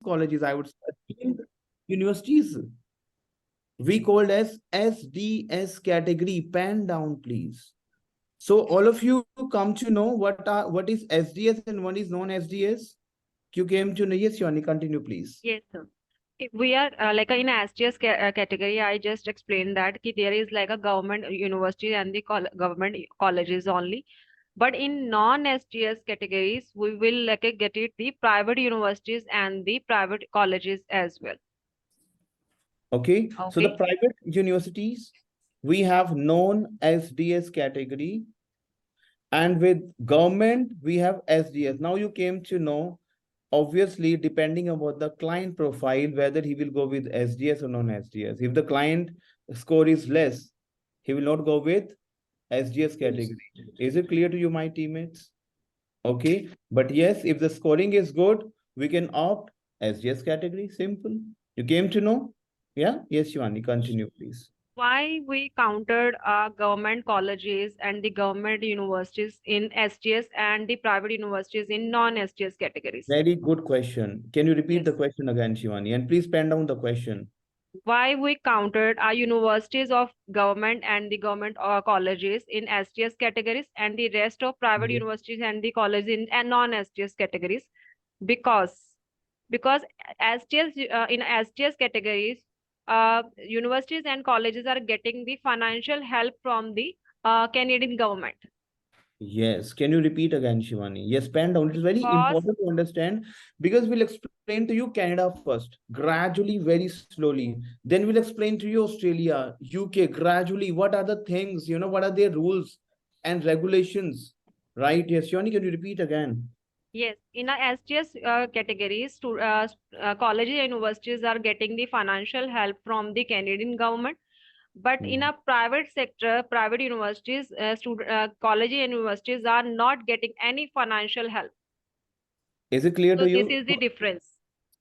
colleges, I would say, esteemed universities. We called as SDS category. Pen down, please. So all of you come to know what is SDS and what is non-SDS. You came to know. Yes, Yoni, continue, please. Yes, sir. If we are like in SGS category, I just explained that there is like a government university and the government colleges only. But in non-SGS categories, we will like get it the private universities and the private colleges as well. Okay. So the Okay. private universities, we have non-SDS category, and with government, we have SDS. Now you came to know, obviously, depending about the client profile, whether he will go with SDS or non-SDS. If the client score is less, he will not go with SDS category. Is it clear to you, my teammates? Okay. But yes, if the scoring is good, we can opt SDS category. Simple. You came to know? Yeah? Yes, Shivani, continue, please. Why we counted government colleges and the government universities in SGS and the private universities in non-SGS categories? Very good question. Can you repeat the Yes. question again, Shivani? And please pen down the question. Why we counted our universities of government and the government colleges in STS categories and the rest of private Yes. universities and the colleges in and non-STS categories? Because because STS in STS categories, universities and colleges are getting the financial help from the Canadian government. Yes. Can you repeat again, Shivani? Yes, pen down. It is very Because important to understand because we'll explain to you Canada first, gradually, very slowly. Then we'll explain to you Australia, UK, gradually. What are the things, what are their rules and regulations, right? Yes, Shivani, can you repeat again? yes, in a STS categories, colleges and universities are getting the financial help from the Canadian government. But in a private sector, private universities, colleges and universities are not getting any financial help. Is it clear So to this you? is the difference.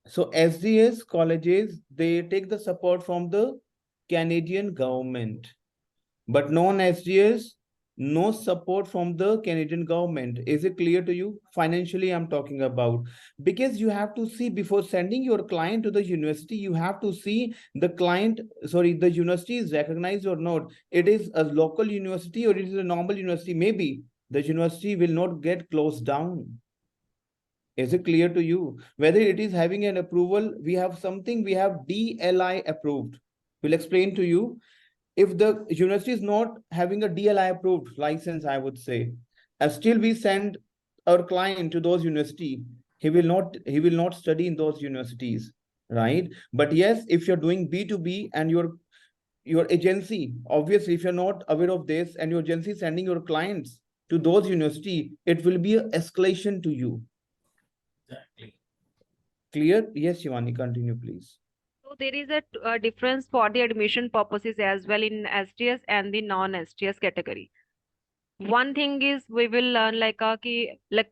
So SDS colleges, they take the support from the Canadian government, but non-SDS, no support from the Canadian government. Is it clear to you? Financially, I'm talking about. Because you have to see before sending your client to the university, you have to see the client, sorry, the university is recognized or not. It is a local university or it is a normal university. Maybe the university will not get closed down. Is it clear to you? Whether it is having an approval, we have something, we have DLI approved. We'll explain to you. If the university is not having a DLI approved license, I would say, still we send our client to those university. He will not study in those universities, right? But yes, if you're doing B2B and your agency, obviously, if you're not aware of this and your agency is sending your clients to those university, it will be an escalation to you. Exactly. Clear? Yes, Shivani, continue, please. So there is a difference for the admission purposes as well in STS and the non-STS category. One thing is we will learn like like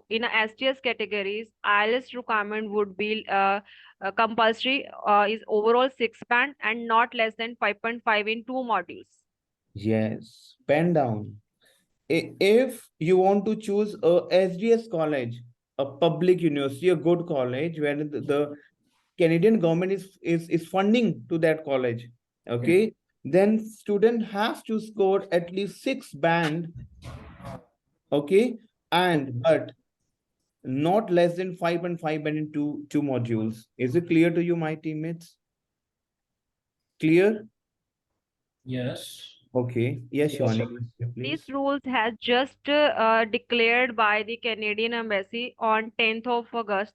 in a STS categories, IELTS requirement would be compulsory is overall 6 band and not less than 5.5 in 2 modules. Yes, pen down. If you want to choose a SDS college, a public university, a good college, where the Canadian government is funding to that college, okay, then student has to score at least 6 band, okay, and but not less than 5.5 band in two modules. Is it clear to you, my teammates? Clear? Yes. Okay. Yes, Shivani. These Please. rules has just declared by the Canadian Embassy on 10th of August.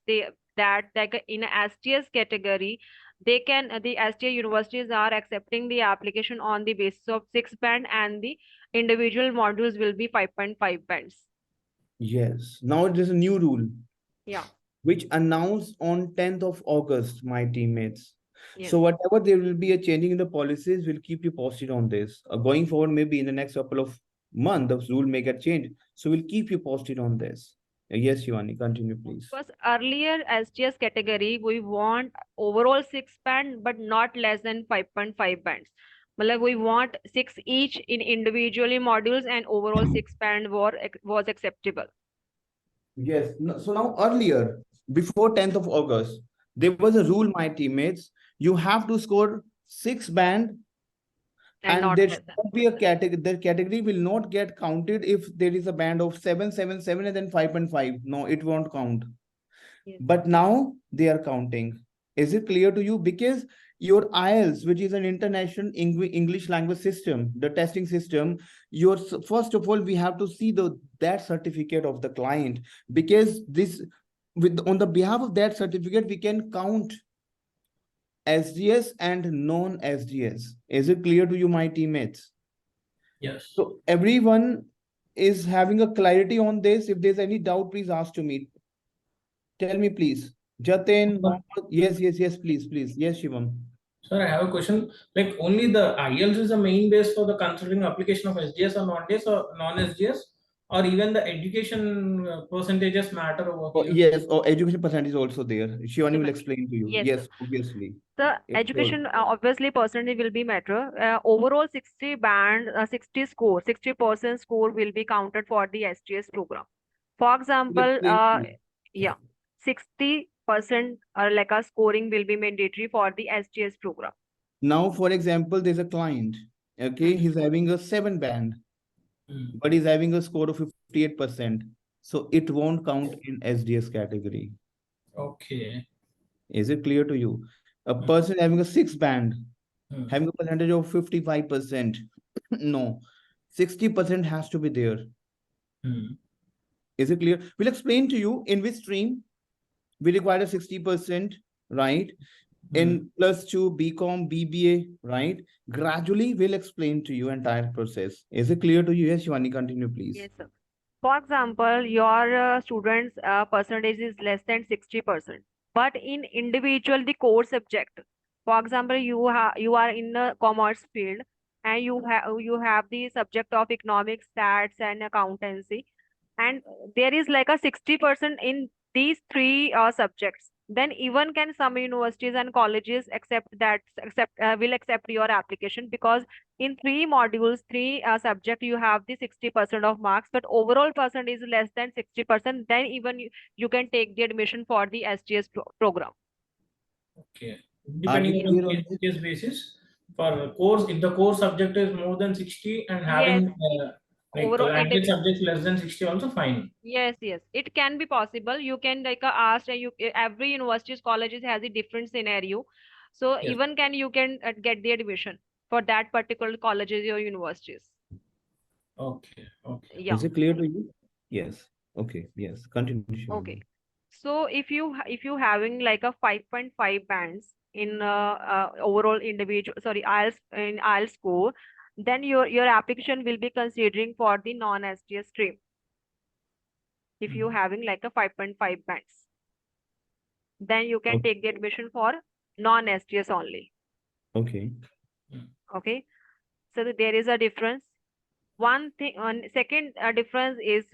That like in a STS category, they can the STS universities are accepting the application on the basis of 6 band and the individual modules will be 5.5 bands. Yes. Now it is a new rule. Yeah. Which announced on 10th of August, my teammates. Yes. So whatever there will be a changing in the policies, we'll keep you posted on this. Going forward, maybe in the next couple of months, the rule may get changed. So we'll keep you posted on this. Yes, Shivani, continue, please. Because earlier STS category, we want overall 6 band, but not less than 5.5 bands. Like we want 6 each in individually modules and overall 6 band was acceptable. Yes. So now earlier, before 10th of August, There was a rule, my teammates. You have to score 6 band, And and not there less should than. not be a category. The category will not get counted if there is a band of 777 and then 5.5. No, it won't count. Yes. But now they are counting. Is it clear to you? Because your IELTS, which is an international English language system, the testing system, first of all, we have to see that certificate of the client, because this, with on the behalf of that certificate, we can count SGS and non-SGS. Is it clear to you, my teammates? Yes. So everyone is having a clarity on this. If there's any doubt, please ask to me. Tell me, please. Jatin, Mohammed. Yes, please. Yes, Shivam. Sir, I have a question. Like only the IELTS is the main base for the considering application of SGS or non-SGS or non-SGS, or even the education percentages matter over Oh, here. yes, education percentage is also there. Shivani will Sure. explain to you. Yes, Yes, sir. obviously. The It's all. education obviously percentage will be matter. Overall 60 band, 60 score, 60% score will be counted for the SGS program. For example, Explain to you. yeah, 60% like a scoring will be mandatory for the SGS program. Now, for example, there's a client. Okay, he's having a 7 band, but he's having a score of 58%. So it won't count in SGS category. Okay. Is it clear to you? A person having a 6 band, having a percentage of 55%. No, 60% has to be there. Is it clear? We'll explain to you in which stream we require a 60%, right? In +2, BCom, BBA, right? Gradually, we'll explain to you entire process. Is it clear to you? Yes, Shivani, continue, please. Yes, sir. For example, your students' percentage is less than 60%, but in individual the core subject. For example, you are in a commerce field and you have the subject of economics, stats, and accountancy, and there is like a 60% in these three subjects. Then even can some universities and colleges will accept your application, because in three modules, three subject, you have the 60% of marks, but overall percent is less than 60%. Then even you can take the admission for the SGS program. Okay. Are Depending we on clear the on this? case basis, for course, if the core subject is more than 60 and Yes, having like overall language subjects less than 60, also fine. yes, it can be possible. You can like ask, and every universities, colleges has a different scenario. So Yes. even you can get the admission for that particular colleges or universities. Okay. Yeah. Is it clear to you? Yes. Okay. Yes. Continue, Shivani. Okay. So if you having like a 5.5 bands in overall individual, sorry, IELTS score, then your application will be considering for the non-SGS stream. If you having like a 5.5 bands, then you can take the admission for non-SGS only. Okay. Okay. So there is a difference. One second difference is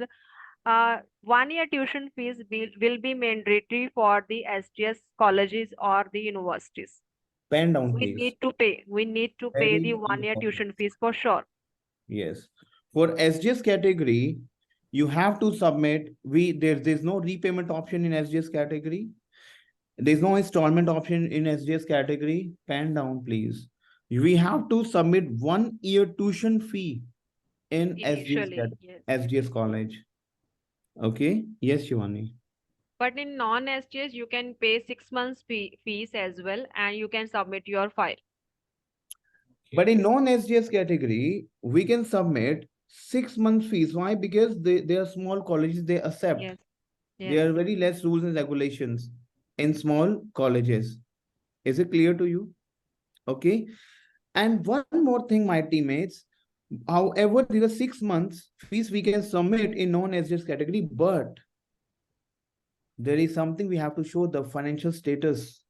1 year tuition fees will be mandatory for the SGS colleges or the universities. Pen down, We please. need to pay. We need to pay Very the 1 year important. tuition fees for sure. Yes. For SGS category, you have to submit. There's no repayment option in SGS category. There's no installment option in SGS category. Pen down, please. We have to submit 1 year tuition fee in Initially, yes. SGS college. Okay. Yes, Shivani. But in non-SGS, you can pay 6 months fees as well, and you can submit your file. But in non-SGS category, we can submit 6 months fees. Why? Because they are small colleges, they accept. Yes. There are very less rules and regulations in small colleges. Is it clear to you? Okay. And one more thing, my teammates. However, there are 6 months fees we can submit in non-SGS category, but there is something we have to show: the financial status,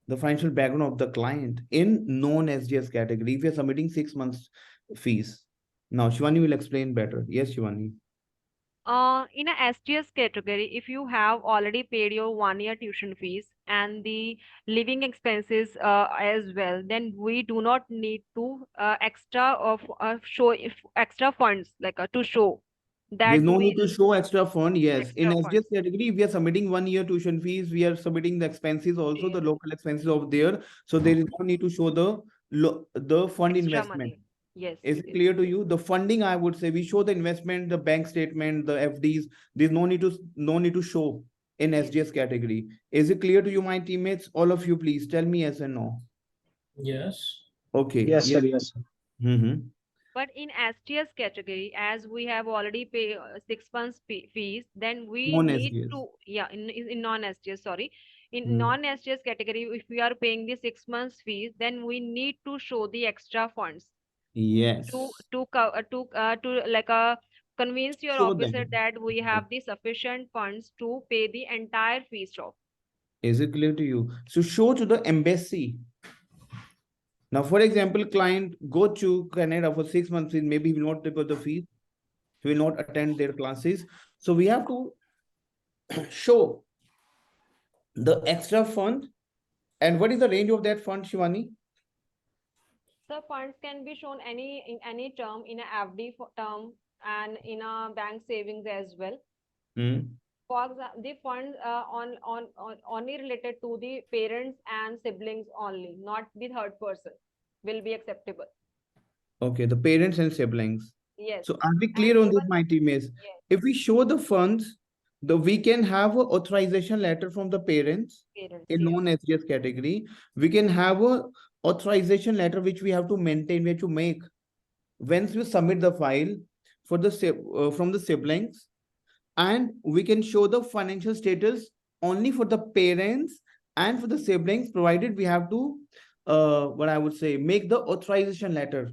the financial background of the client in non-SGS category if you're submitting 6 months fees. Now, Shivani will explain better. Yes, Shivani. In a SGS category, if you have already paid your 1 year tuition fees and the living expenses as well, then we do not need to extra funds like to show. that There's no we need to show extra fund. Yes, in extra funds. SGS category, we are submitting 1 year tuition fees. We are submitting the expenses also, the Yes. local expenses over there. So there is no need to show the fund Extra investment. money. Yes. Is it Yes. clear to you? The funding, I would say, we show the investment, the bank statement, the FDs. There's no need to show in Yes. SGS category. Is it clear to you, my teammates? All of you, please tell me yes and no. Yes. Okay. Yes, sir. Yes, sir. Mm-hmm. But in STS category, as we have already paid 6 months fees, then we need Non-SGS. to, yeah, in non-STS, sorry. In Hmm. non-STS category, if we are paying the 6 months fees, then we need to show the extra funds Yes. to like convince your Show officer them. that we have the sufficient funds to pay the entire fees of. Is it clear to you? So show to the embassy. Now, for example, client go to Canada for 6 months, maybe he will not pay the fees, he will not attend their classes. So we have to show the extra fund. And what is the range of that fund, Shivani? So funds can be shown in any term, in a FD term and in a bank savings as well. Hmm. For example, the funds only related to the parents and siblings only, not the third person, will be acceptable. Okay, the parents and siblings. Yes. So are we And clear on this, even, my teammates? yes, If we show the funds, we can have a authorization letter from the parents parents, in yes. non-SGS category. We can have a authorization letter which we have to maintain, we have to make once we submit the file for the from the siblings, and we can show the financial status only for the parents and for the siblings, provided we have to what I would say, make the authorization letter.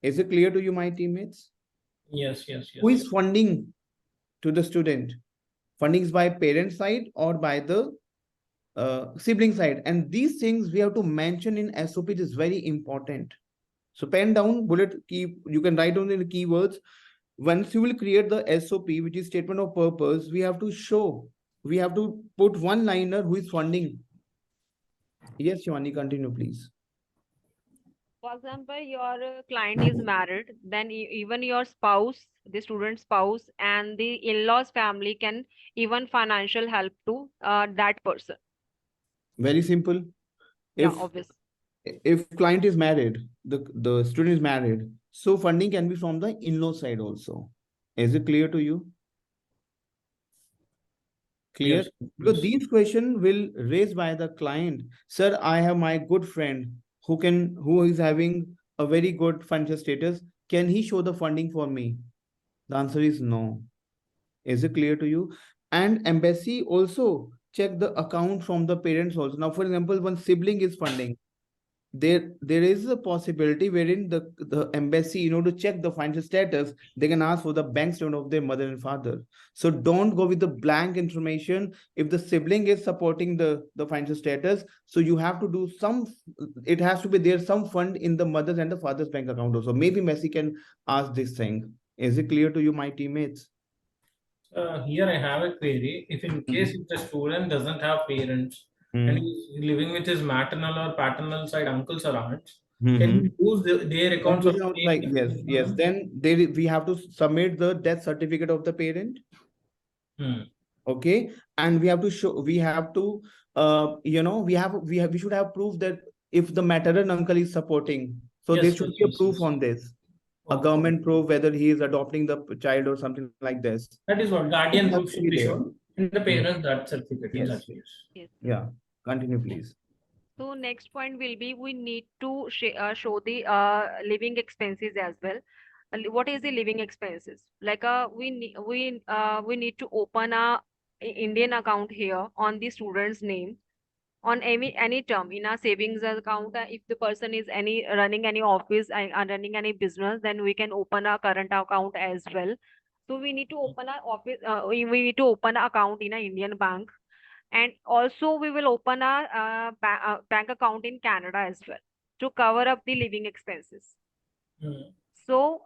Is it clear to you, my teammates? Yes, yes, Who yes. is funding to the student? Funding is by parent side or by the sibling side, and these things we have to mention in SOP. It is very important. So pen down, bullet key, you can write down in the keywords. Once you will create the SOP, which is statement of purpose, we have to show, we have to put one liner who is funding. Yes, Shivani, continue, please. For example, your client is married, then even your spouse, the student spouse, and the in-laws family can even financial help to that person. Very simple. Yeah, If obviously. if client is married, the student is married, so funding can be from the in-law side also. Is it clear to you? Clear? Yes, Because yes. these questions will raised by the client. Sir, I have my good friend who is having a very good financial status. Can he show the funding for me? The answer is no. Is it clear to you? And embassy also check the account from the parents also. Now, for example, one sibling is funding, there is a possibility wherein the embassy, to check the financial status, they can ask for the bank statement of their mother and father. So don't go with the blank information. If the sibling is supporting the financial status, so you have to do some, it has to be there some fund in the mother's and the father's bank account also. Maybe Messi can ask this thing. Is it clear to you, my teammates? Here I have a query. If in case if the student doesn't have parents and he's living with his maternal or paternal side uncles or aunts, can he use their accounts of Like, yes, then we have to submit the death certificate of the parent. Okay, and we have to show, we have to we should have proof that if the maternal uncle is supporting, so there Yes, should yes, be a yes, proof yes. on this, a Okay. government proof whether he is adopting the child or something like this. That is what guardian Has proof to should be be there. shown in the parents' death certificate. In Yes. that case. Yes. Yeah, continue, please. So next point will be, we need to show the living expenses as well. What is the living expenses? Like we need to open a Indian account here on the student's name on any term in a savings account. If the person is running any office and running any business, then we can open a current account as well. So we need to open a office. We need to open an account in an Indian bank. And also we will open a bank account in Canada as well to cover up the living expenses. So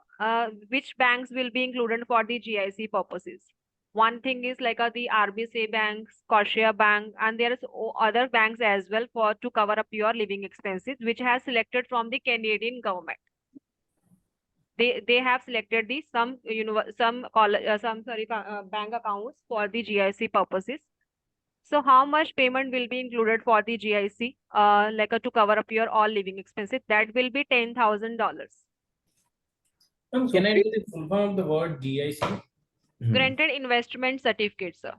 which banks will be included for the GIC purposes? One thing is like the RBC Bank, Scotia Bank, and there is other banks as well for to cover up your living expenses, which has selected from the Canadian government. they have selected the bank accounts for the GIC purposes. So how much payment will be included for the GIC, to cover up your all living expenses? That will be $10,000. Ma'am, So can I know the full form of the word GIC? Granted investment certificate, sir.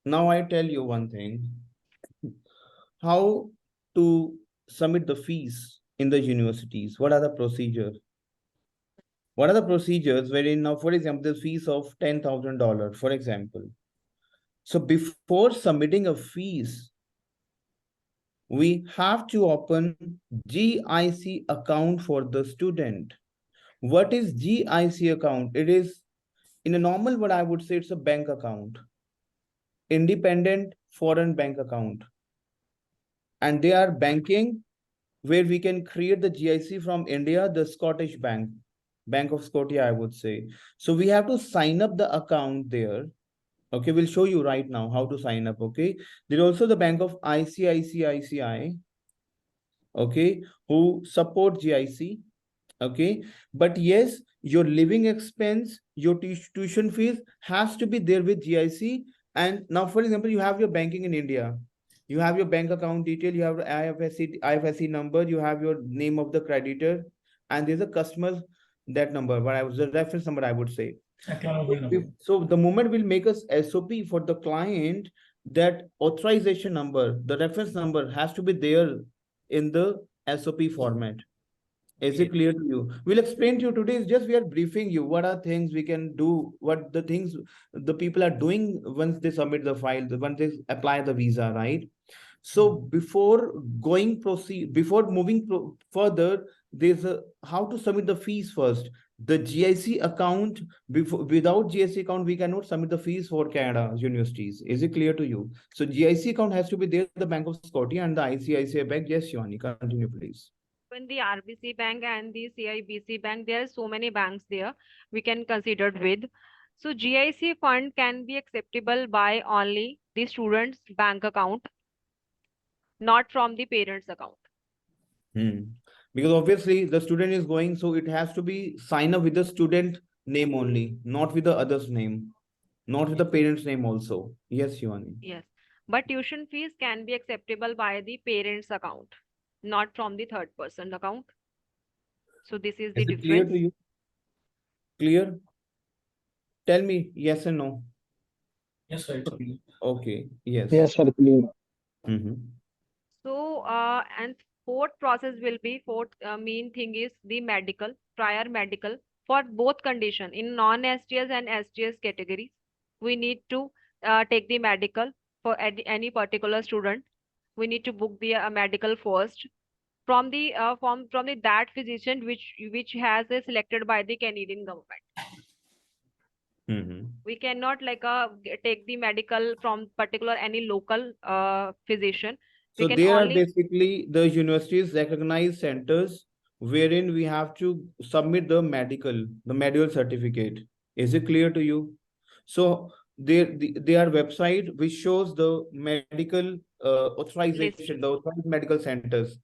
Now I tell you one thing. How to submit the fees in the universities? What are the procedures? What are the procedures wherein now, for example, the fees of $10,000, for example. So before submitting a fees, we have to open GIC account for the student. What is GIC account? It is, in a normal word, I would say it's a bank account, independent foreign bank account. And they are banking where we can create the GIC from India, the Scottish Bank, Bank of Scotia, I would say. So we have to sign up the account there. Okay, we'll show you right now how to sign up. Okay, there's also the Bank of ICICI, okay, who support GIC. Okay, but yes, your living expense, your tuition fees has to be there with GIC. And now, for example, you have your banking in India, you have your bank account detail, you have IFSC number, you have your name of the creditor, and there's a customer that number, but I was the reference number, I would say. So the moment we'll make us SOP for the client, that authorization number, the reference number has to be there in the SOP format. Is it clear to you? We'll explain to you today. Is just we are briefing you what are things we can do, what the things the people are doing once they submit the file, once they apply the visa, right? So before moving further, there's a how to submit the fees first. The GIC account, without GIC account, we cannot submit the fees for Canada universities. Is it clear to you? So GIC account has to be there, the Bank of Scotia and the ICICI Bank. Yes, Shivani, continue, please. When the RBC Bank and the CIBC Bank, there are so many banks there we can consider with. So GIC fund can be acceptable by only the student's bank account, not from the parents' account. Because obviously the student is going, so it has to be signed up with the student name only, not with the other's name, not with the parent's name also. Yes, Shivani. Yes, but tuition fees can be acceptable by the parents' account, not from the third person account. So this is the Is it clear difference. to you? Clear? Tell me yes and no. Yes, sir. It's clear. Okay. Yes. Yes, sir, clear. So, and fourth process will be main thing is the prior medical for both condition in non-STS and STS categories. We need to take the medical for any particular student. We need to book the medical first from the that physician which has selected by the Canadian government. We cannot take the medical from particular any local physician. So there are basically the universities recognized centers wherein we have to submit the medical certificate. Is it clear to you? So there are website which shows the medical authorization, the authorized medical centers.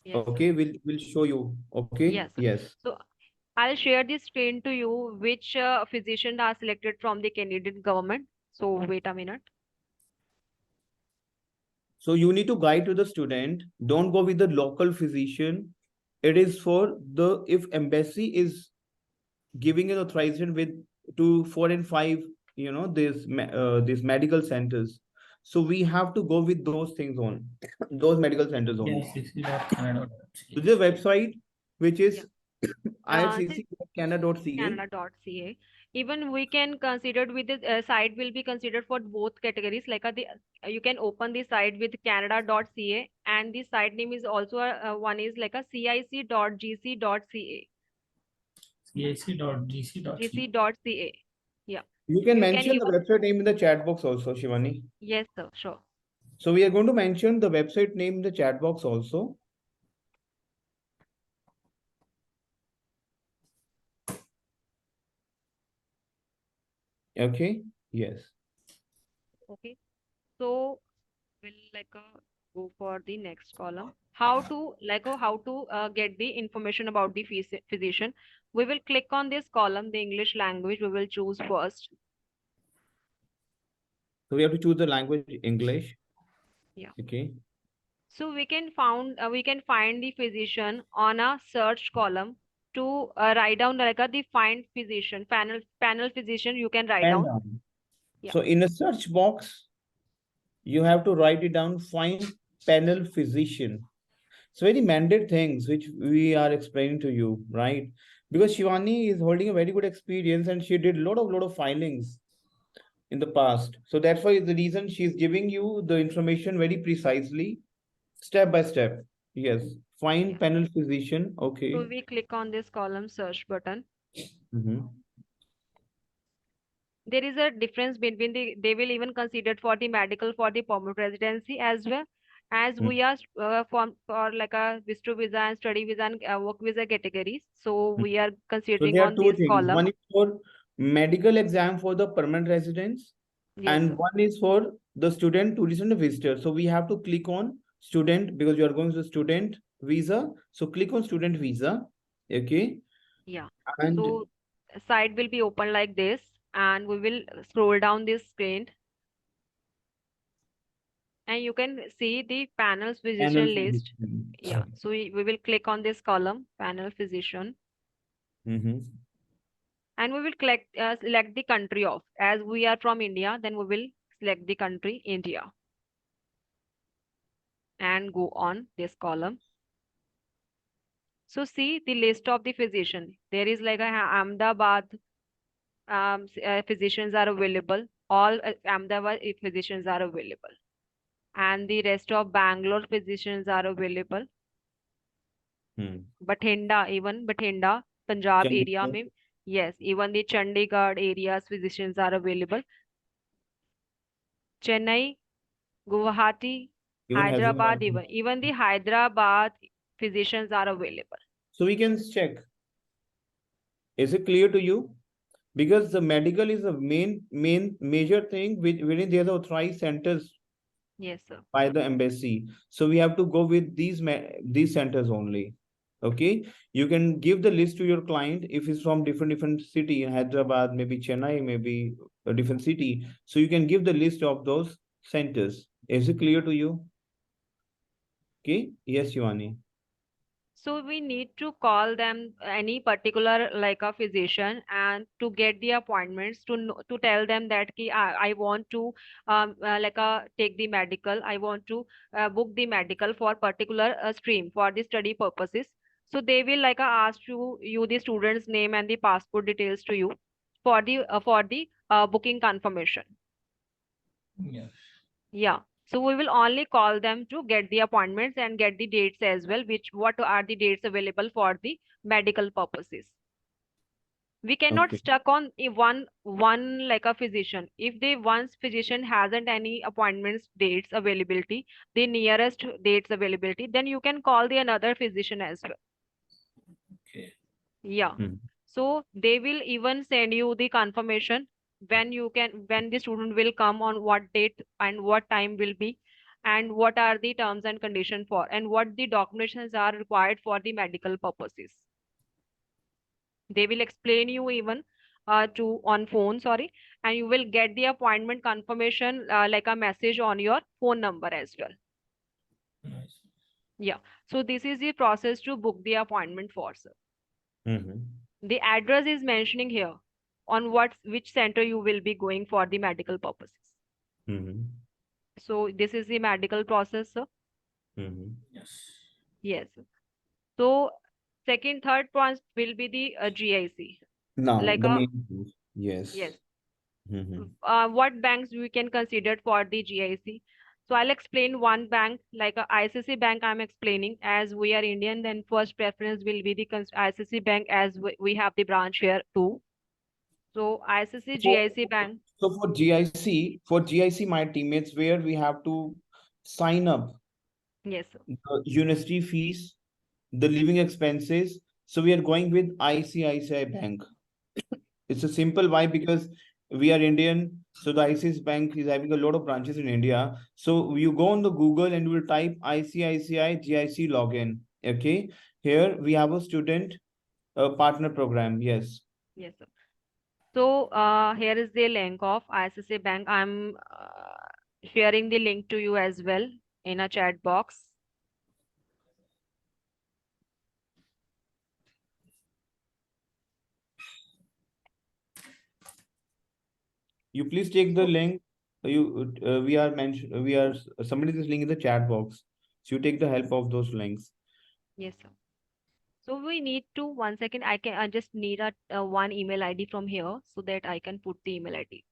Yes, okay, we'll show you. Okay. Yes. Yes. So I'll share the screen to you which physician are selected from the Canadian government. So wait a minute. So you need to guide to the student. Don't go with the local physician. It is for the if embassy is giving an authorization with to 4 and 5, these medical centers. So we have to go with those things on those medical centers only. Yes, So the website which is Canada.ca. ircc.canada.ca. Even we can consider with the site will be considered for both categories. You can open the site with Canada.ca, and the site name is also one is like a cic.gc.ca. cic.gc.ca. Yeah. You can mention the website name in the chat box also, Shivani. Yes, sir. Sure. So we are going to mention the website name in the chat box also. Okay. Yes. Okay. So we'll go for the next column. how to get the information about the physician. We will click on this column, the English language. We will choose first. So we have to choose the language English. Yeah. Okay. So we can find the physician on a search column to write down like the find physician panel physician. You can write And down. Yeah. so in a search box, you have to write it down, find panel physician. So very mandate things which we are explaining to you, right? Because Shivani is holding a very good experience and she did lot of filings in the past. So that's why the reason she's giving you the information very precisely, step by step. Yes. Find Yeah. panel physician. Okay. So we click on this column search button. There is a difference between they will even consider for the medical for the permanent residency as well as we are for like a visitor visa and study visa and work visa categories. So we are So considering there are on two this things. column. One is for medical exam for the permanent residents, Yes, and sir. one is for the student, tourist, and the visitor. So we have to click on student because you are going to student visa. So click on student visa. Okay. Yeah. And So site will be open like this, and we will scroll down this screen, and you can see the panel's panel physician list. physician. Yeah. So we will click on this column, panel physician. And we will select the country of, as we are from India, then we will select the country India and go on this column. So see the list of the physician. There is like a Ahmedabad physicians are available. All Ahmedabad physicians are available. And the rest of Bangalore physicians are available. Bathinda, Punjab area mein. Yes, even the Chandigarh areas physicians are available. Chennai, Guwahati, Even Hyderabad, Hyderabad. even the Hyderabad physicians are available. So we can check. Is it clear to you? Because the medical is a major thing wherein there are authorized centers Yes, sir. by the embassy. So we have to go with these centers only. Okay. You can give the list to your client if it's from different city, Hyderabad, maybe Chennai, maybe a different city. So you can give the list of those centers. Is it clear to you? Okay. Yes, Shivani. So we need to call them any particular like a physician and to get the appointments to tell them that I want to take the medical. I want to book the medical for particular stream for the study purposes. So they will ask you the student's name and the passport details to you for the booking confirmation. Yes. Yeah. So we will only call them to get the appointments and get the dates as well, what are the dates available for the medical purposes. We cannot Okay. stuck on one like a physician. If the once physician hasn't any appointments dates availability, the nearest dates availability, then you can call the another physician as well. Okay. Yeah. So they will even send you the confirmation when the student will come on what date and what time will be and what are the terms and conditions for and what the documentations are required for the medical purposes. They will explain you even on phone, sorry, and you will get the appointment confirmation like a message on your phone number as well. Nice. Yeah. So this is the process to book the appointment for, sir. The address is mentioning here on which center you will be going for the medical purposes. So this is the medical process, sir. Yes. Yes. So third point will be the GIC. Now Like the main thing. Yes. Yes. What banks we can consider for the GIC? So I'll explain one bank, like a ICICI Bank I'm explaining. As we are Indian, then first preference will be the ICICI Bank as we have the branch here too. So ICICI, GIC Bank. So for GIC, my teammates, where we have to sign up. Yes, sir. The university fees, the living expenses. So we are going with ICICI Bank. It's a simple why, because we are Indian, so the ICICI Bank is having a lot of branches in India. So you go on the Google and you will type ICICI GIC login. Okay, here we have a student partner program. Yes. Yes, sir. So here is the link of ICICI Bank. I'm sharing the link to you as well in a chat box. You please take the link. We are submitting this link in the chat box. So you take the help of those links. Yes, sir. So we need to, 1 second, I just need a one email ID from here so that I can put the email ID.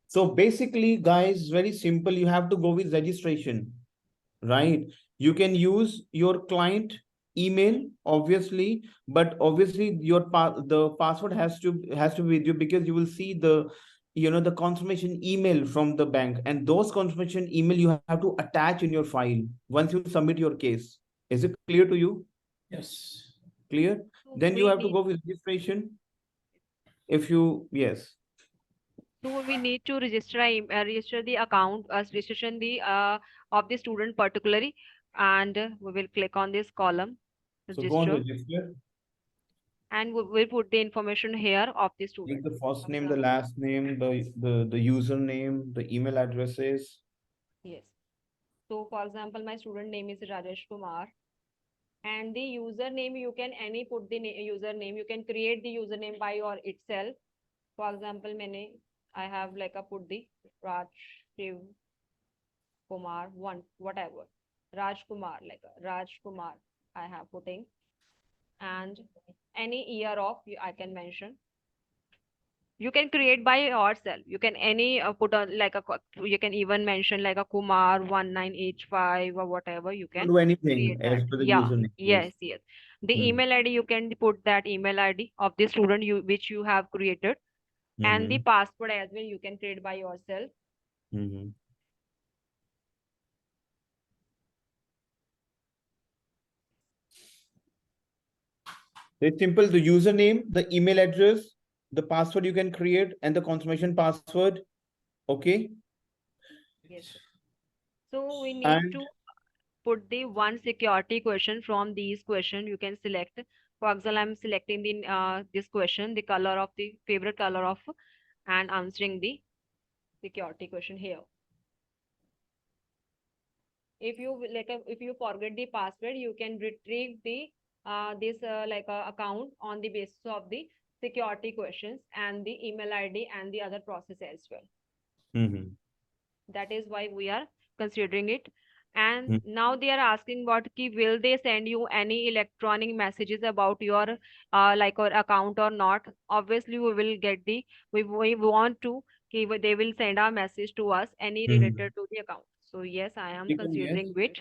So basically, guys, very simple. You have to go with registration, right? You can use your client email, obviously, but obviously the password has to be with you, because you will see the the confirmation email from the bank, and those confirmation email you have to attach in your file once you submit your case. Is it clear to you? Yes. Clear? So Then you we have to need, go with registration. If you, yes. so we need to register the account, registration of the student particularly, and we will click on this column, So go on register, register. and we will put the information here of the Like student. the first For name, the example, last name, the username, the email addresses. yes. So for example, my student name is Rajesh Kumar, and the username you can any put the username. You can create the username by your itself. For example, I have like a put the Raj Shiv Kumar one whatever Raj Kumar, like Raj Kumar I have putting, and any year of I can mention. You can create by yourself. You can any put on like you can even mention like a Kumar 1985 or whatever. You Don't can do anything create that. as per the Yeah, username. Yes. yes, yes. The Hmm. email ID, you can put that email ID of the student which you have created, and the Mm-hmm. password as well you can create by yourself. Mm-hmm. It's simple. The username, the email address, the password you can create, and the confirmation password. Okay. Yes, sir. So we need And to put the one security question from these question you can select. For example, I'm selecting the this question, the color of the favorite color of, and answering the security question here. If you if you forget the password, you can retrieve the this account on the basis of the security questions and the email ID and the other process as well. mm-hmm. That is why we are considering it. And now they are asking about ki will they send you any electronic messages about your or account or not. Obviously we will get the we want to they will send a message to us any Mm-hmm. related to the account. So yes, I am Click on yes. considering it,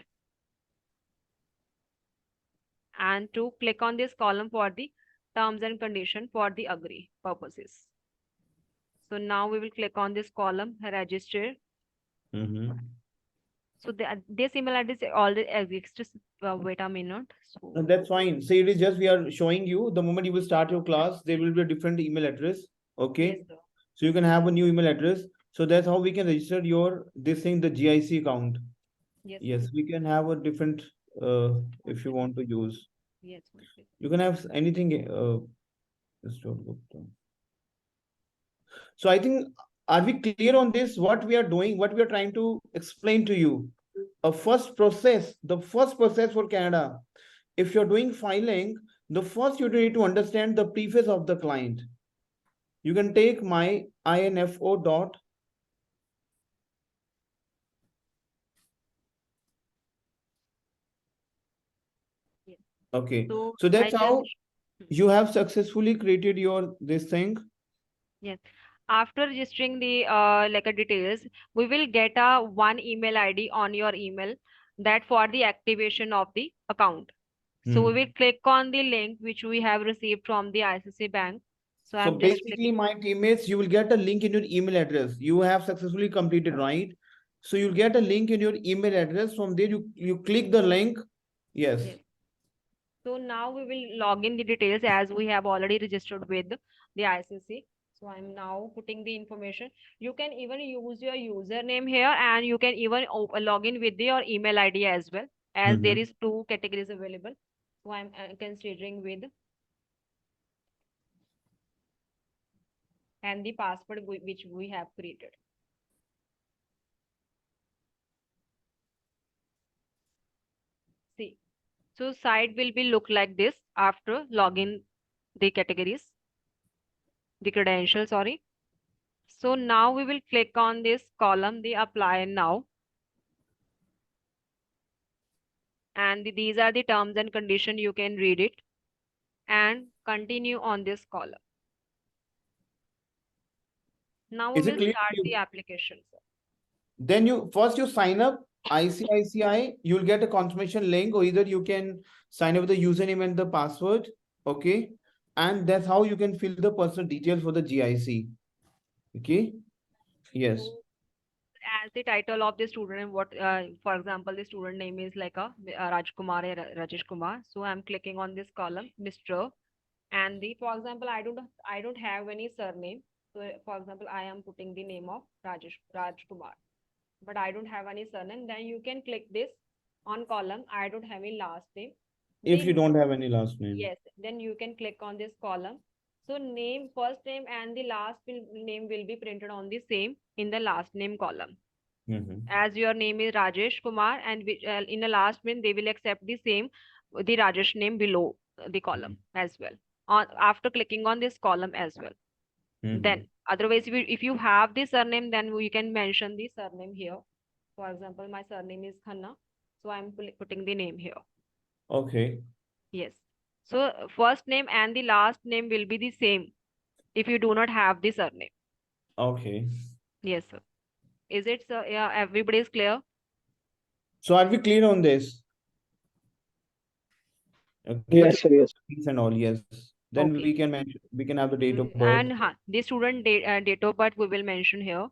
and to click on this column for the terms and condition for the agree purposes. So now we will click on this column register. Mm-hmm. So this email address already exists. Just wait a minute. No, So that's fine. So it is just we are showing you the moment you will start your class, there will be a different email address. Okay. yes, sir. So you can have a new email address. So that's how we can register your this thing, the GIC account. Yes, Yes, we can have a different if you want to use. yes, yes. You can have anything. Just don't look down. So I think, are we clear on this? What we are doing, what we are trying to explain to you. The first process for Canada. If you're doing filing, the first you need to understand the preface of the client. You can take my info dot. Yes. Okay, So so I that's just how you have successfully created your this thing. yes. After registering the details, we will get a one email ID on your email that for the activation of the account. So we will click on the link which we have received from the ICICI Bank. So So I'm just basically, clicking. my teammates, you will get a link in your email address. You have successfully completed, right? So you'll get a link in your email address. From there, you click the link. Yes. Yes. So now we will log in the details as we have already registered with the ICICI. So I'm now putting the information. You can even use your username here, and you can even log in with your email ID as well, as there is 2 categories available. So I'm considering with, and the password which we have created. See, so site will be look like this after login the categories, the credentials, sorry. So now we will click on this column, the apply now. And these are the terms and condition, you can read it and continue on this column. Now we Is it will clear to start you? the application. Then you sign up ICICI, you'll get a confirmation link, or either you can sign up with the username and the password. Okay. And that's how you can fill the personal details for the GIC. Okay. Yes. So, as the title of the student, what for example, the student name is like a Rajkumar or Rajesh Kumar. So I'm clicking on this column, Mr. And the, for example, I don't have any surname. So for example, I am putting the name of Rajkumar, but I don't have any surname. Then you can click this on column, I don't have any last name. If you Then don't have any last name. yes, then you can click on this column. So name, first name and the last name will be printed on the same in the last name column. As your name is Rajesh Kumar, and in the last name they will accept the same, the Rajesh name below the column as well. After clicking on this column as well. Then otherwise, if you have the surname, then we can mention the surname here. For example, my surname is Khanna, so I'm putting the name here. Okay. Yes. So first name and the last name will be the same if you do not have the surname. Okay. Yes, sir. Is it, sir? Yeah, everybody is clear? So are we clear on this? Okay. Yes, sir, yes. And all, yes. Then Okay. we can have the date of birth. And the student date of birth we will mention here.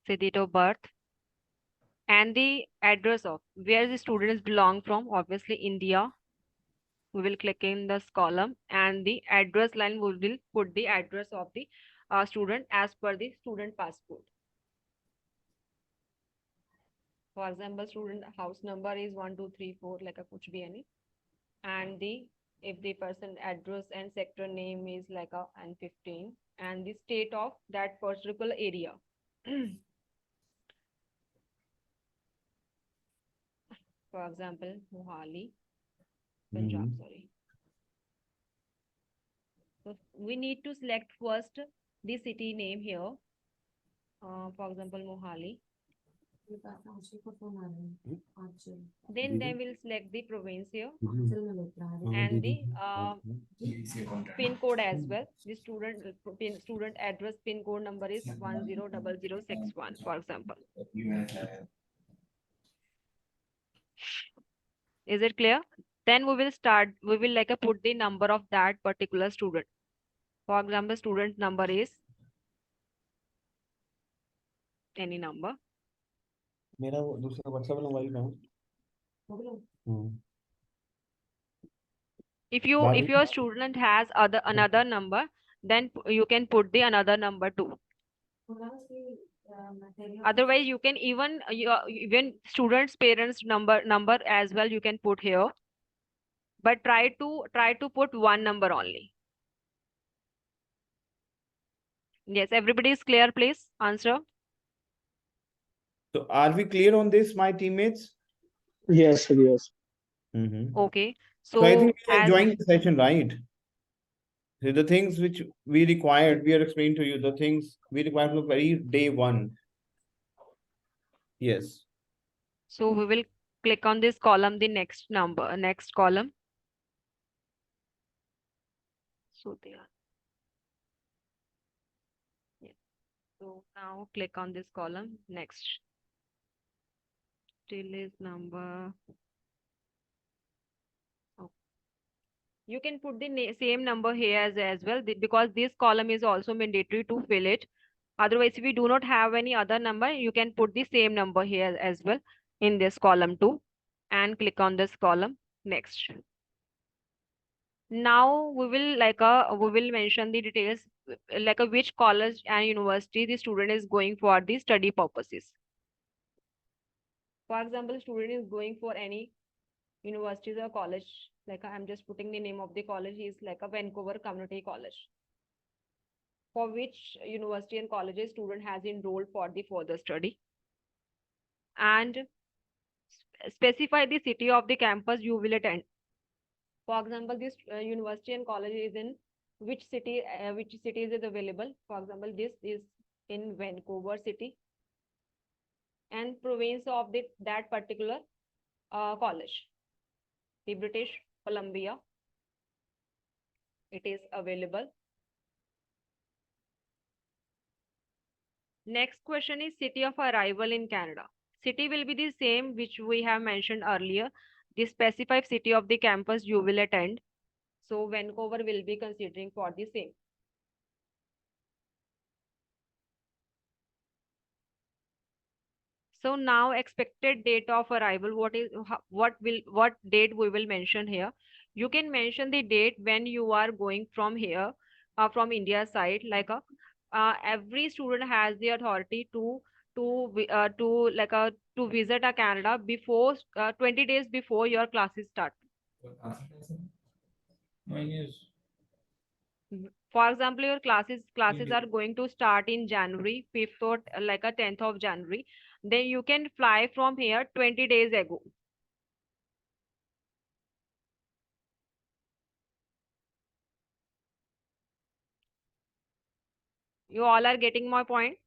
Say date of birth. And the address of where the students belong from, obviously India. We will click in this column, and the address line we will put the address of the student as per the student passport. For example, student house number is 1234, like a kuch bhi any. And the, if the person address and sector name is like a N15, and the state of that particular area. For example, Mohali, Punjab, sorry. So we need to select first the city name here. For example, Mohali. Then they will select the province here and the pin code as well. The student address pin code number is 100061, for example. Is it clear? Then we will like put the number of that particular student. For example, student number is any number. मेरा दूसरा WhatsApp number ही कहाँ? If your student has another number, then you can put the another number too. Otherwise, you can even students' parents number as well you can put here. But try to put one number only. Yes, everybody is clear, please answer. So are we clear on this, my teammates? Yes, sir, yes. Okay. So I think we are as enjoying the session, right? So the things which we required, we are explaining to you the things we required from very day one. Yes. So we will click on this column, the next column. So there. Yes. So now click on this column, next. Still is number. Oh. You can put the same number here as well, because this column is also mandatory to fill it. Otherwise, if we do not have any other number, you can put the same number here as well in this column too. and click on this column. Next. Now we will mention the details which college and university the student is going for the study purposes. For example, student is going for any universities or college. I'm just putting the name of the college is like a Vancouver Community College. For which university and colleges student has enrolled for the further study. And specify the city of the campus you will attend. For example, this university and college is in which city is it available? For example, this is in Vancouver city and province of that particular college, the British Columbia. It is available. Next question is city of arrival in Canada. City will be the same which we have mentioned earlier. The specified city of the campus you will attend. So Vancouver will be considering for the same. So now expected date of arrival, what date we will mention here. You can mention the date when you are going from here, from India side, every student has the authority to visit a Canada before 20 days before your classes start. Mine is For example, your classes are going to start in January 5th or 10th of January. Then you can fly from here 20 days ago. You all are getting my point?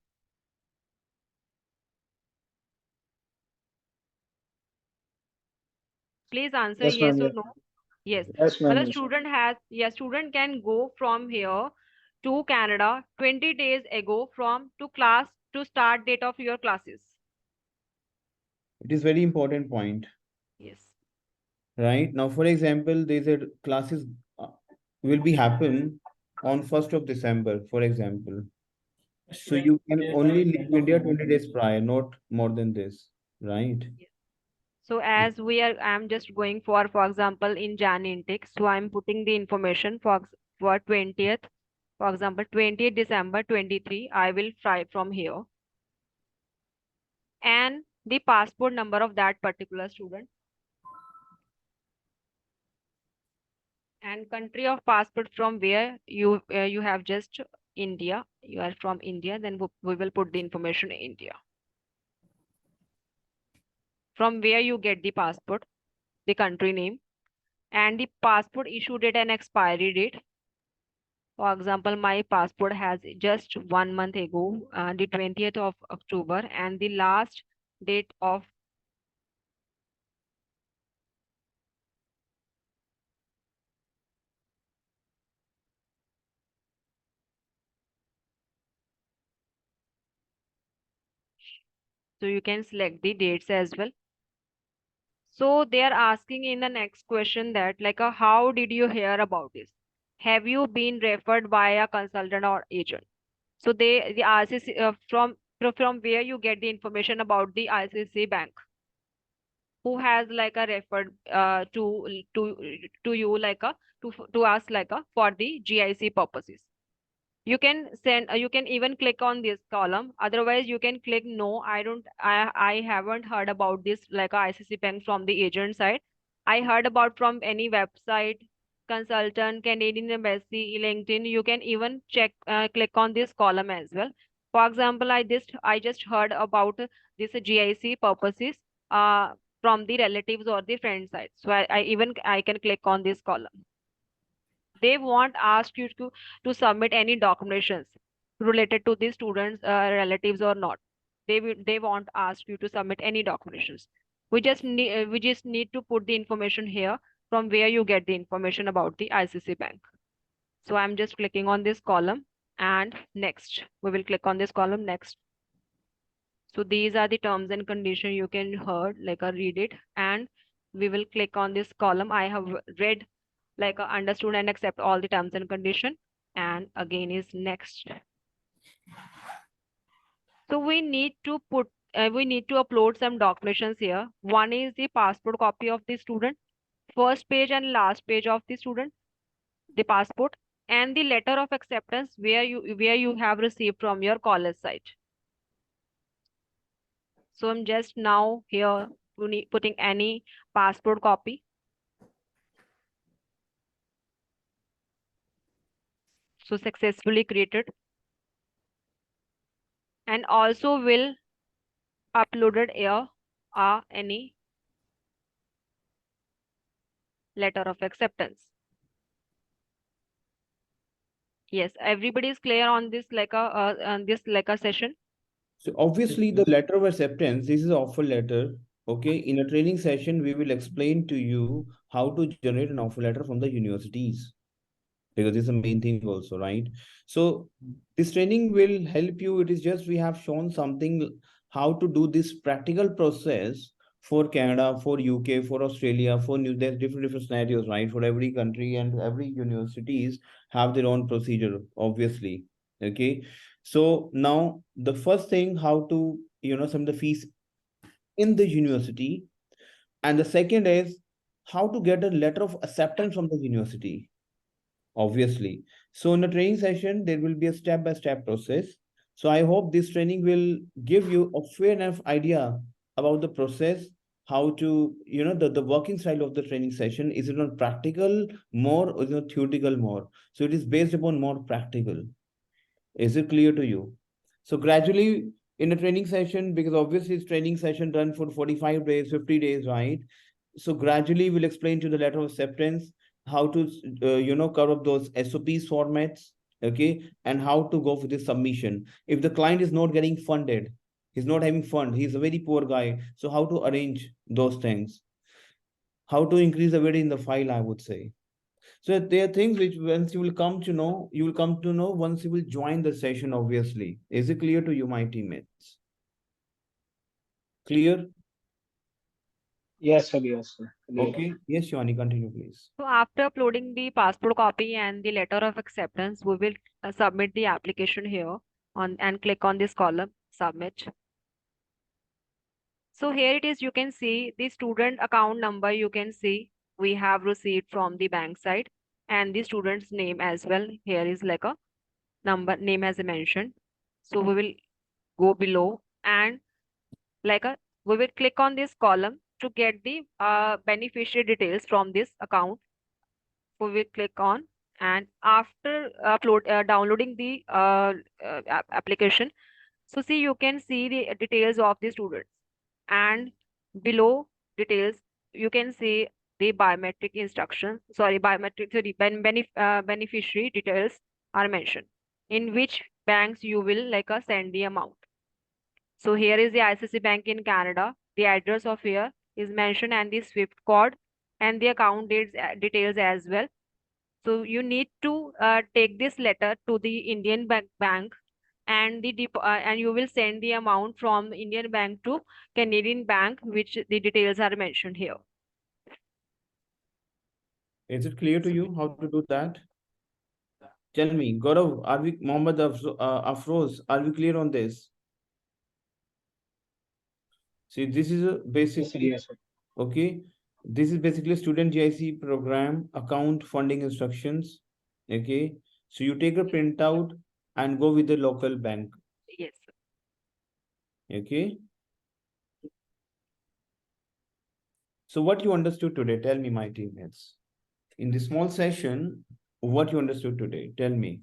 Please answer Yes, yes ma'am. or Yes. no. Yes. Yes, ma'am. But Yes. student can go from here to Canada 20 days ago to class to start date of your classes. It is very important point, Yes. right? Now, for example, there's a classes will be happen on 1st of December, for example. So you can only leave India 20 days prior, not more than this, right? So as I'm just going for example, in Jan intake. So I'm putting the information for 20th, for example, 20th December 23, I will fly from here. And the passport number of that particular student. And country of passport from where you have just India. You are from India, then we will put the information in India. From where you get the passport, the country name, and the passport issue date and expiry date. For example, my passport has just 1 month ago, the 20th of October, and the last date of so you can select the dates as well. So they are asking in the next question that how did you hear about this? Have you been referred by a consultant or agent? So the ICC from where you get the information about the ICC bank, who has referred to you to us for the GIC purposes. You can send you can even click on this column. Otherwise you can click no, I haven't heard about this ICC bank from the agent side. I heard about from any website, consultant, Canadian embassy, LinkedIn. You can even check click on this column as well. For example, I just heard about this GIC purposes from the relatives or the friend side. So I can click on this column. They won't ask you to submit any documentations related to the students relatives or not. They won't ask you to submit any documentations. We just need to put the information here from where you get the information about the ICC bank. So I'm just clicking on this column, and next we will click on this column. Next. So these are the terms and conditions. You can read it, and we will click on this column. I have read understood and accept all the terms and condition, and again is next. So we need to put we need to upload some documentations here. One is the passport copy of the student, first page and last page of the student, the passport, and the letter of acceptance where you have received from your college site. So I'm just now here putting any passport copy. So successfully created. And also will uploaded here any letter of acceptance. Yes, everybody is clear on this session. So obviously the letter of acceptance, this is an offer letter. Okay, in a training session, we will explain to you how to generate an offer letter from the universities, because it's the main thing also, right? So this training will help you. It is just we have shown something how to do this practical process for Canada, for UK, for Australia, for New. There's different scenarios, right? For every country and every universities have their own procedure, obviously. Okay. So now the first thing, how to sum the fees in the university, and the second is how to get a letter of acceptance from the university, obviously. So in a training session, there will be a step-by-step process. So I hope this training will give you a fair enough idea about the process, how to, the working style of the training session. Is it not practical more or is it not theoretical more? So it is based upon more practical. Is it clear to you? So gradually in a training session, because obviously it's training session run for 45 days, 50 days, right? So gradually we'll explain to the letter of acceptance, how to, cover up those SOPs formats, okay? And how to go for this submission. If the client is not getting funded, he's not having fund, he's a very poor guy. So how to arrange those things? How to increase the weight in the file, I would say. So there are things which once you will come to know, you will come to know once you will join the session, obviously. Is it clear to you, my teammates? Clear? Yes, sir. Yes, sir. Clear. Okay. Yes, Shivani, continue, please. So after uploading the passport copy and the letter of acceptance, we will submit the application here and click on this column, submit. So here it is, you can see the student account number, you can see we have received from the bank side, and the student's name as well. Here is like a name as I mentioned. So we will go below and we will click on this column to get the beneficiary details from this account. We will click on, and after downloading the application, so see, you can see the details of the students, and below details you can see the biometric beneficiary details are mentioned, in which banks you will send the amount. So here is the ICICI Bank in Canada. The address of here is mentioned, and the SWIFT code and the account details as well. So you need to take this letter to the Indian bank, and and you will send the amount from Indian bank to Canadian bank, which the details are mentioned here. Is it clear to you how to do that? Tell me, Gaurav, are we, Mohammed Afroz, are we clear on this? See, this is a basically, Yes, sir. okay. This is basically student GIC program account funding instructions. Okay. So you take a printout and go with the local bank. Yes. Okay. So what you understood today, tell me, my teammates. In this small session, what you understood today, tell me.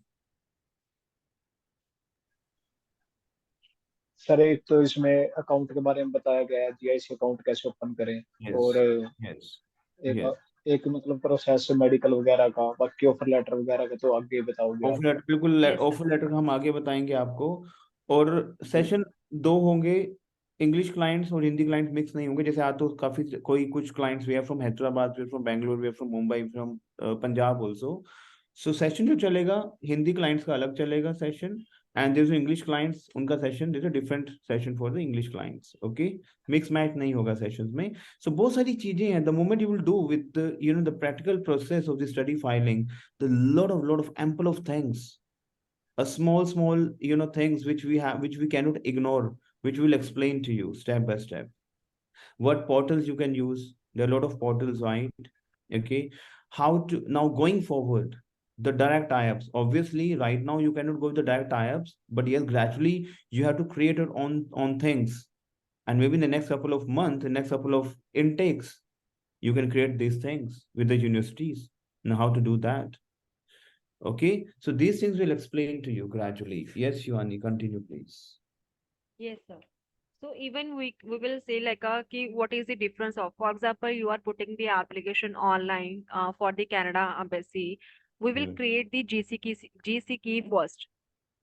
Sir एक तो इसमें account के बारे में बताया गया है, GIC account कैसे ओपन करें, और एक मतलब प्रोसेस मेडिकल वगैरह का, बाकी ऑफर लेटर वगैरह का तो आगे बताओगे आप। ऑफर लेटर, बिल्कुल ऑफर लेटर हम आगे बताएंगे आपको। और सेशन 2 होंगे, इंग्लिश क्लाइंट्स और हिंदी क्लाइंट्स मिक्स नहीं होंगे। जैसे आज तो काफी कुछ clients we are from Hyderabad, we are from Bangalore, we are from Mumbai, from Punjab also. So session जो चलेगा, हिंदी क्लाइंट्स का अलग चलेगा session, and there's English clients, उनका session, there's a different session for the English clients. Okay, mix match नहीं होगा sessions में। So बहुत सारी चीजें हैं, the moment you will do with the the practical process of the study filing, the lot of ample of things, a small things which we cannot ignore which will explain to you step by step. What portals you can use. There are a lot of portals, right? Okay. How to now going forward, the direct tie-ups. Obviously, right now you cannot go with the direct tie-ups, but yes, gradually you have to create your own things. And maybe in the next couple of months, the next couple of intakes, you can create these things with the universities. Now, how to do that? Okay, so these things will explain to you gradually. Yes, Shivani, continue, please. Yes, sir. So even we will say like ki what is the difference of, for example, you are putting the application online for the Canada embassy. We will Mm. create the GC key first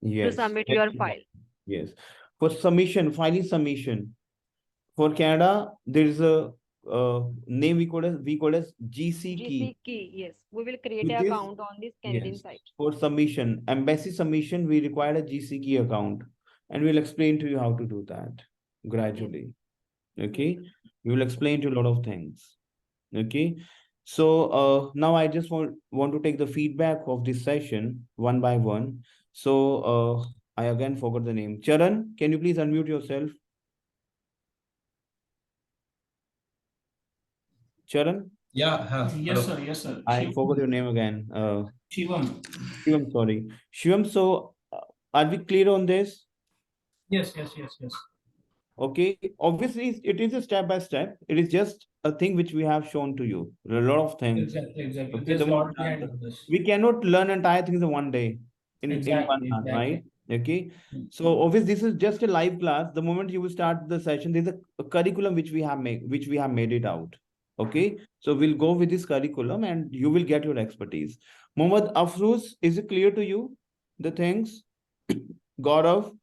to Yes. submit your file. Yes. For submission, filing submission. For Canada, there is a name we call as GC key. GC key, yes. We will create With an this- account on this Canadian Yes. site. For submission, embassy submission, we require a GC key account, and we'll explain to you how to do that gradually. Okay, we will explain to you a lot of things. Okay, so now I just want to take the feedback of this session one by one. So I again forgot the name. Charan, can you please unmute yourself? Charan? Yeah, Yes, sir. Yes, sir. I forgot your name again. Shivam. Shivam, sorry. Shivam, so are we clear on this? Yes. Okay, obviously it is a step by step. It is just a thing which we have shown to you. There are a lot of things. Exactly. Okay, There's the a lot one- behind this. We cannot learn entire things in one day, in one Exactly, month, right? Okay. Mm. So obviously this is just a live class. The moment you will start the session, there's a curriculum which we have made it out. Okay. So we'll go with this curriculum and you will get your expertise. Mohammad Afruz, is it clear to you? The things? Gaurav,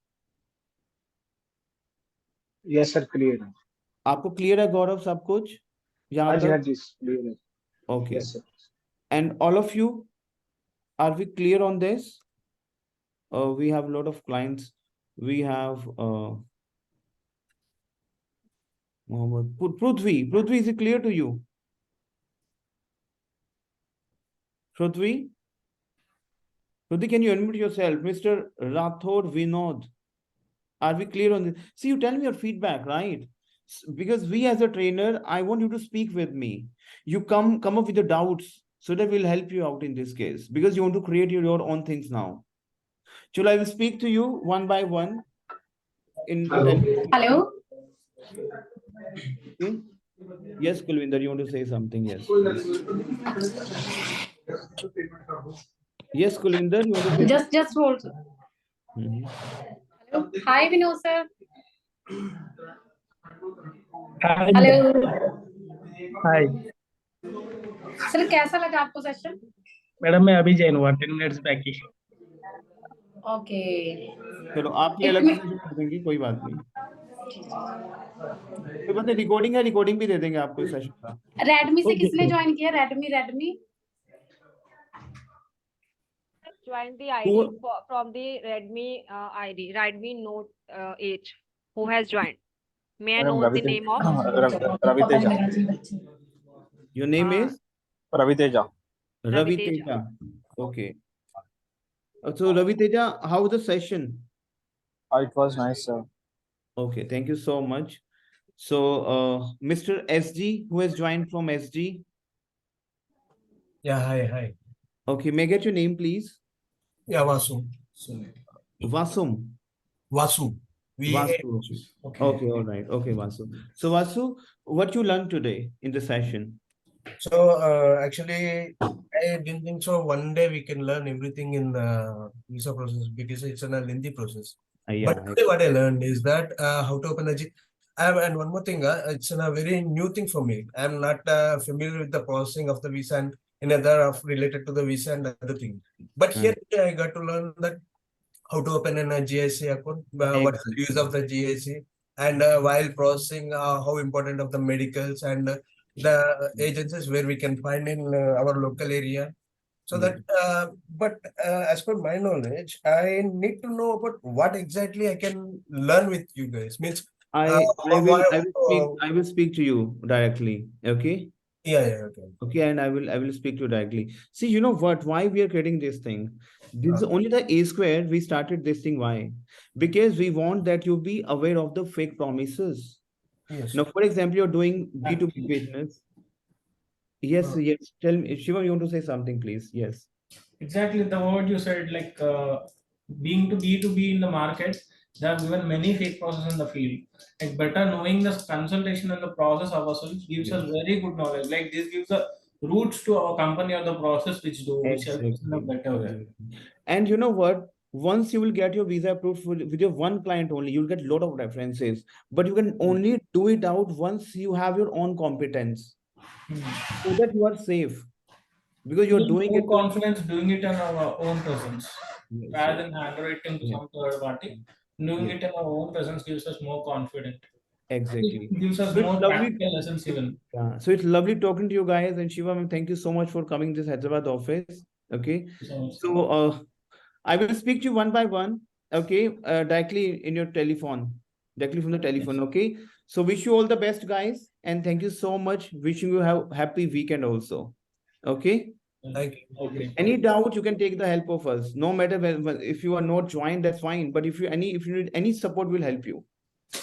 Yes, sir, clear है. आपको clear है गौरव सब कुछ? यहाँ हाँ तक? जी, clear है. Okay. Yes, sir. And all of you, are we clear on this? We have a lot of clients. We have Mohammed Prithvi. Prithvi, is it clear to you? Prithvi? Prithvi, can you unmute yourself? Mr. Rathod Vinod. Are we clear on this? See, you tell me your feedback, right? Because we as a trainer, I want you to speak with me. You come up with the doubts so that we'll help you out in this case because you want to create your own things now. Chalo, I will speak to you one by one. Hello. Okay. Yes, Kulvinder, you want to say something? Yes. Yes, Kulvinder, you want to say Just hold. Mhm. Hello. Hi, Vinod sir. Hello. Hi sir कैसा लगा आपको session? Madam मैं अभी join हुआ 10 minutes back ही okay. चलो आपके अलग से session कर देंगे, कोई बात नहीं। कोई बात नहीं, रिकॉर्डिंग है, रिकॉर्डिंग भी दे देंगे आपको सेशन का। रेडमी से किसने ज्वाइन किया? Redmi Join the ID from the Redmi ID, Redmi Note 8. Who has joined? May I know the name of? Ravi Teja. Your name is Ravi Teja. Ravi Teja. Teja. Okay. So Ravi Teja, how was the session? It was nice, sir. Okay, thank you so much. So Mr. SG, who has joined from SG? Yeah, hi. Okay, may I get your name, please? Yeah, Vasu. Vasum. Vasu. Vasu. Okay, all right. Okay, Vasu. So Vasu, what you learned today in the session? So actually, I didn't think so. One day we can learn everything in the visa process because it's a lengthy process. Yeah, But today what I learned is that how to open the and one more thing, it's a very new thing for me. I'm not familiar with the processing of the visa and another of related to the visa and other thing. But here I got to learn that how to open a GIC account, what is the use of the GIC, and while processing, how important of the medicals and the agencies where we can find in our local area. So that, but as per my knowledge, I need to know about what exactly I can learn with you guys. Means I will speak to you directly. Okay. Yeah, okay. Okay, and I will speak to you directly. See, you know what? Why we are creating this thing? This is only the A square. We started this thing. Why? because we want that you be aware of the fake promises. Yes. Now, for example, you're doing B2B business. Yes, yes. Tell me, Shiva, you want to say something, please? Yes. Exactly the word you said, like being to B2B in the market, there are given many fake processes in the field. Like better knowing the consultation and the process ourselves gives us very good knowledge. Like this gives a roots to our company or the process which helps us in a better way. Exactly. And you know what? Once you will get your visa approved with your one client only, you'll get a lot of references. But you can only do it out once you have your own competence, so that you are safe. Because you're doing more it. confidence doing it on our own presence Yes, rather yes. than handwriting to Yeah. some third party. Doing Yeah. it in our own presence gives us more confidence. Exactly. It gives us So it's more lovely. practical lessons even. Yeah. So it's lovely talking to you guys. And Shiva, ma'am, thank you so much for coming to this Hyderabad office. Okay. So I will speak to you one by one. Okay. Directly in your telephone. Directly from the telephone. Okay. So wish you all the best, guys. And thank you so much. Wishing you have happy weekend also. Okay. Thank you. Okay. Any doubt, you can take the help of us. No matter if you are not joined, that's fine. But if you need any support, we'll help you.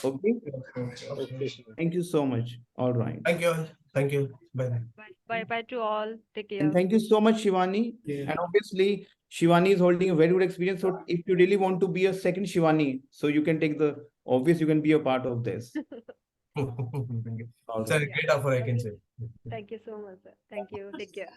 Okay. Okay, sir. Thank you so much. All right. Thank you all. Thank you. Bye. Bye to all. Take care. And thank you so much, Shivani. Yeah. And obviously, Shivani is holding a very good experience. So if you really want to be a second Shivani, so you can take the obvious, you can be a part of this. Thank you. All It's a right. great offer, I can say. Thank you so much, sir. Thank you. Take care.